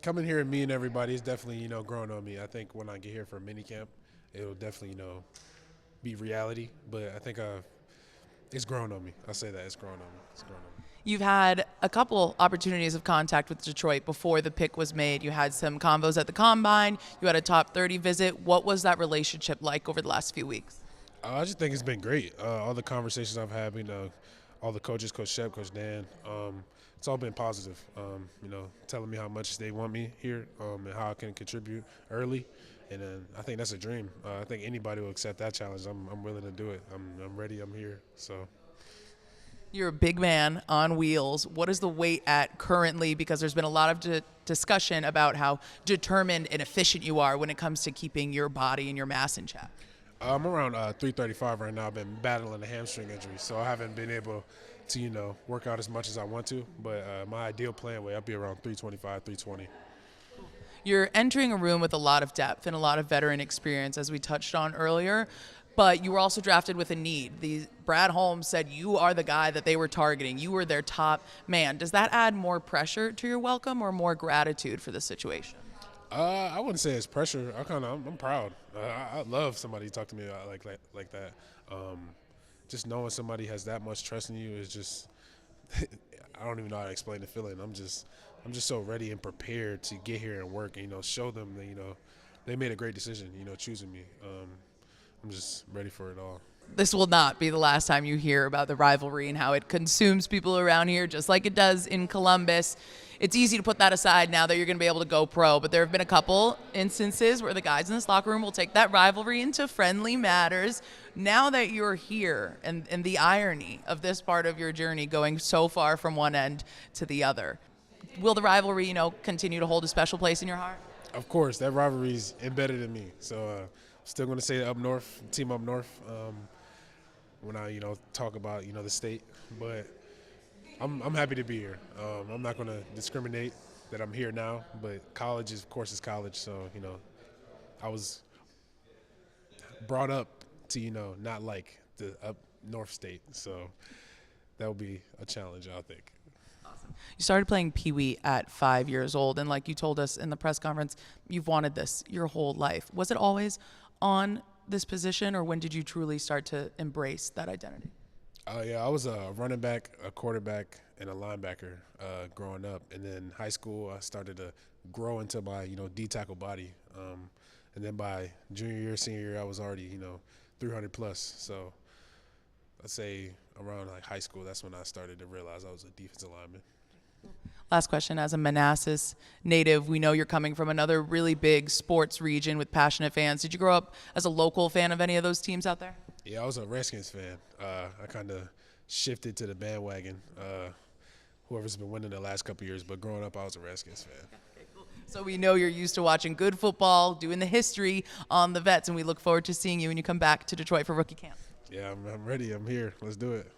coming here and meeting everybody is definitely, growing on me. I think when I get here for mini camp, it'll definitely, be reality. But I think it's growing on me. I say that it's growing on me. It's growing on me. You've had a couple opportunities of contact with Detroit before the pick was made. You had some convos at the Combine. You had a top 30 visit. What was that relationship like over the last few weeks? I just think it's been great. All the conversations I've had, all the coaches, Coach Shep, Coach Dan, it's all been positive. Telling me how much they want me here and how I can contribute early. And then I think that's a dream. I think anybody will accept that challenge. I'm willing to do it. I'm ready. I'm here. So. You're a big man on wheels. What is the weight at currently? Because there's been a lot of discussion about how determined and efficient you are when it comes to keeping your body and your mass in check. I'm around 335 right now. I've been battling a hamstring injury, so I haven't been able to, work out as much as I want to. But my ideal playing weight, I'll be around 325, 320. You're entering a room with a lot of depth and a lot of veteran experience, as we touched on earlier. But you were also drafted with a need. Brad Holmes said you are the guy that they were targeting. You were their top man. Does that add more pressure to your welcome or more gratitude for the situation? I wouldn't say it's pressure. I'm proud. I love somebody talk to me like that. Just knowing somebody has that much trust in you is just I don't even know how to explain the feeling. I'm just so ready and prepared to get here and work and show them that they made a great decision choosing me. I'm just ready for it all. This will not be the last time you hear about the rivalry and how it consumes people around here, just like it does in Columbus. It's easy to put that aside now that you're going to be able to go pro, but there have been a couple instances where the guys in this locker room will take that rivalry into friendly matters. Now that you're here and the irony of this part of your journey going so far from one end to the other, will the rivalry, continue to hold a special place in your heart? Of course, that rivalry is embedded in me. So still going to say up north, team up north, when I, talk about, the state. But I'm happy to be here. I'm not going to discriminate that I'm here now, but college is, of course, is college. So, I was brought up to, not like the up north state. So that will be a challenge, I think. You started playing Pee Wee at 5 years old, and like you told us in the press conference, you've wanted this your whole life. Was it always on this position, or when did you truly start to embrace that identity? Yeah, I was a running back, a quarterback, and a linebacker growing up. And then high school, I started to grow into my, D-tackle body. And then by junior year, senior year, I was already, 300 plus. So I'd say around like high school, that's when I started to realize I was a defensive lineman. Last question. As a Manassas native, we know you're coming from another really big sports region with passionate fans. Did you grow up as a local fan of any of those teams out there? Yeah, I was a Redskins fan. I kind of shifted to the bandwagon, whoever's been winning the last couple of years. But growing up, I was a Redskins fan. So we know you're used to watching good football, doing the history on the Vets, and we look forward to seeing you when you come back to Detroit for rookie camp. Yeah, I'm ready. I'm here. Let's do it.